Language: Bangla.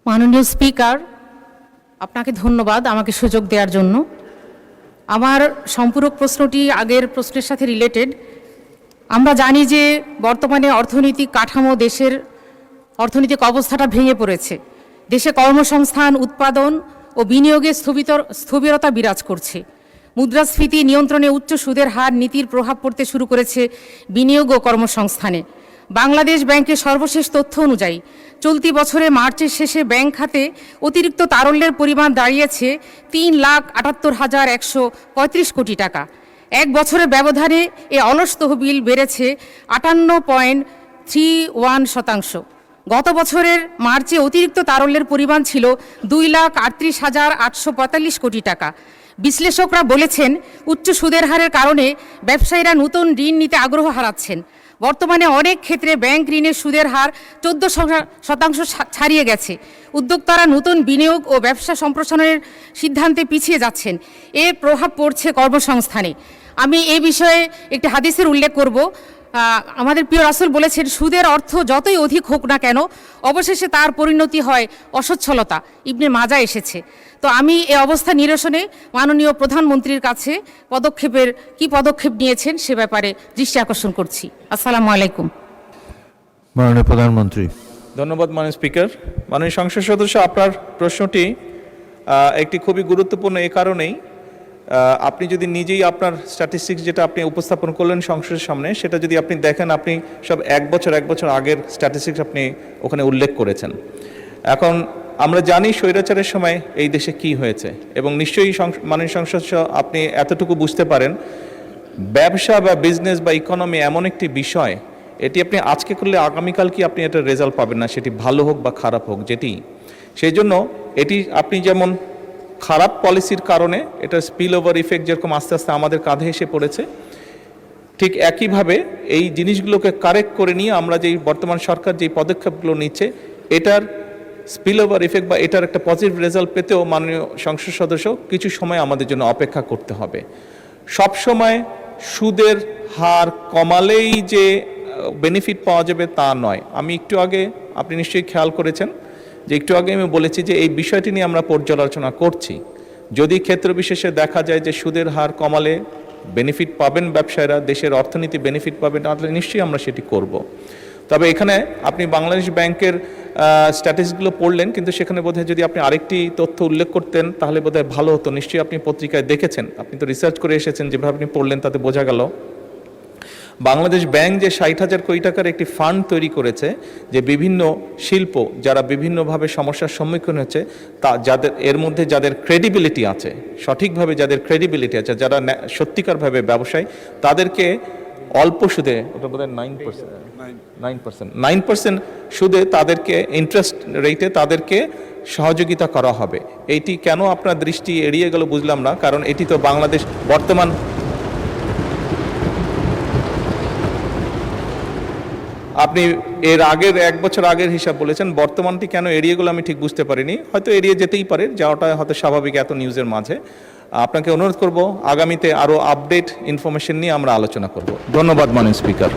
মাননীয় স্পিকার, আপনাকে ধন্যবাদ আমাকে সুযোগ দেওয়ার জন্য। আমার সম্পূরক প্রশ্নটি আগের প্রশ্নের সাথে রিলেটেড। আমরা জানি যে বর্তমানে অর্থনৈতিক কাঠামো, দেশের অর্থনৈতিক অবস্থাটা ভেঙে পড়েছে। দেশে কর্মসংস্থান, উৎপাদন ও বিনিয়োগে স্থবিরতা বিরাজ করছে। মুদ্রাস্ফীতি নিয়ন্ত্রণে উচ্চ সুদের হার নীতির প্রভাব পড়তে শুরু করেছে বিনিয়োগ ও কর্মসংস্থানে। বাংলাদেশ ব্যাংকের সর্বশেষ তথ্য অনুযায়ী চলতি বছরে মার্চের শেষে ব্যাংক খাতে অতিরিক্ত তারল্যের পরিমাণ দাঁড়িয়েছে 3,78,135 কোটি টাকা। এক বছরের ব্যবধানে এ অলস তহবিল বেড়েছে 58.31%। গত বছরের মার্চে অতিরিক্ত তারল্যের পরিমাণ ছিল 2,38,845 কোটি টাকা। বিশ্লেষকরা বলেছেন, উচ্চ সুদের হারের কারণে ব্যবসায়ীরা নতুন ঋণ নিতে আগ্রহ হারাচ্ছেন। বর্তমানে অনেক ক্ষেত্রে ব্যাংক ঋণের সুদের হার 14% ছাড়িয়ে গেছে। উদ্যোক্তারা নতুন বিনিয়োগ ও ব্যবসা সম্প্রসারণের সিদ্ধান্তে পিছিয়ে যাচ্ছেন। এর প্রভাব পড়ছে কর্মসংস্থানে। আমি এই বিষয়ে একটি হাদিসের উল্লেখ করব। আমাদের প্রিয় রাসূল বলেছেন, সুদের অর্থ যতই অধিক হোক না কেন, অবশেষে তার পরিণতি হয় অসচ্ছলতা। ইবনে মাজা এসেছে। তো আমি এই অবস্থা নিরসনে মাননীয় প্রধানমন্ত্রীর কাছে কি পদক্ষেপ নিয়েছেন সে ব্যাপারে দৃষ্টি আকর্ষণ করছি। আসসালামু আলাইকুম। মাননীয় প্রধানমন্ত্রী। ধন্যবাদ মাননীয় স্পিকার। মাননীয় সংসদ সদস্য, আপনার প্রশ্নটি একটি খুবই গুরুত্বপূর্ণ এই কারণেই, আপনি যদি নিজেই আপনার স্ট্যাটিস্টিক্স যেটা আপনি উপস্থাপন করলেন সংসদের সামনে, সেটা যদি আপনি দেখেন, আপনি সব এক বছর আগের স্ট্যাটিস্টিক্স আপনি ওখানে উল্লেখ করেছেন। এখন আমরা জানি স্বৈরাচারের সময় এই দেশে কি হয়েছে, এবং নিশ্চয়ই মাননীয় সংসদ আপনি এতটুকু বুঝতে পারেন, ব্যবসা বা বিজনেস বা ইকোনমি এমন একটি বিষয়, এটি আপনি আজকে করলে আগামীকাল কি আপনি এটার রেজাল্ট পাবেন না, সেটি ভালো হোক বা খারাপ হোক যেটি। সেই জন্য এটি আপনি যেমন খারাপ পলিসির কারণে এটা স্পিল ওভার ইফেক্ট যেরকম আস্তে আস্তে আমাদের কাঁধে এসে পড়েছে, ঠিক একইভাবে এই জিনিসগুলোকে কারেক্ট করে নিয়ে আমরা যেই বর্তমান সরকার যেই পদক্ষেপগুলো নিচ্ছে, এটার স্পিল ওভার ইফেক্ট বা এটার একটা পজিটিভ রেজাল্ট পেতেও মাননীয় সংসদ সদস্য কিছু সময় আমাদের জন্য অপেক্ষা করতে হবে। সব সময় সুদের হার কমালেই যে বেনিফিট পাওয়া যাবে তা নয়। আমি একটু আগে, আপনি নিশ্চয়ই খেয়াল করেছেন যে একটু আগে আমি বলেছি যে এই বিষয়টি নিয়ে আমরা পর্যালোচনা করছি। যদি ক্ষেত্র বিশেষে দেখা যায় যে সুদের হার কমালে বেনিফিট পাবেন ব্যবসায়ীরা, দেশের অর্থনীতি বেনিফিট পাবেন, তাহলে নিশ্চয়ই আমরা সেটি করব। তবে এখানে আপনি বাংলাদেশ ব্যাংকের স্ট্যাটিস্টিক্সগুলো পড়লেন, কিন্তু সেখানে বোধহয় যদি আপনি আরেকটি তথ্য উল্লেখ করতেন তাহলে বোধহয় ভালো হতো। নিশ্চয়ই আপনি পত্রিকায় দেখেছেন, আপনি তো রিসার্চ করে এসেছেন, যেভাবে আপনি পড়লেন তাতে বোঝা গেল বাংলাদেশ ব্যাংক যে 60,000 কোটি টাকার একটি ফান্ড তৈরি করেছে, যে বিভিন্ন শিল্প যারা বিভিন্নভাবে সমস্যার সম্মুখীন হচ্ছে, তা যাদের এর মধ্যে যাদের ক্রেডিবিলিটি আছে, সঠিকভাবে যাদের ক্রেডিবিলিটি আছে, যারা সত্যিকারভাবে ব্যবসায়ী, তাদেরকে অল্প সুদে, ওটা বোধহয় 9% সুদে তাদেরকে ইন্টারেস্ট রেটে তাদেরকে সহযোগিতা করা হবে। এইটি কেন আপনার দৃষ্টি এড়িয়ে গেল বুঝলাম না, কারণ এটি তো বাংলাদেশ বর্তমান, আপনি এর আগের এক বছর আগের হিসাব বলেছেন, বর্তমানটি কেন এড়িয়ে গেল আমি ঠিক বুঝতে পারিনি। হয়তো এড়িয়ে যেতেই পারে, যাওয়াটা হয়তো স্বাভাবিক এত নিউজের মাঝে। আপনাকে অনুরোধ করব আগামীতে আরও আপডেট ইনফরমেশন নিয়ে আমরা আলোচনা করব। ধন্যবাদ মাননীয় স্পিকার।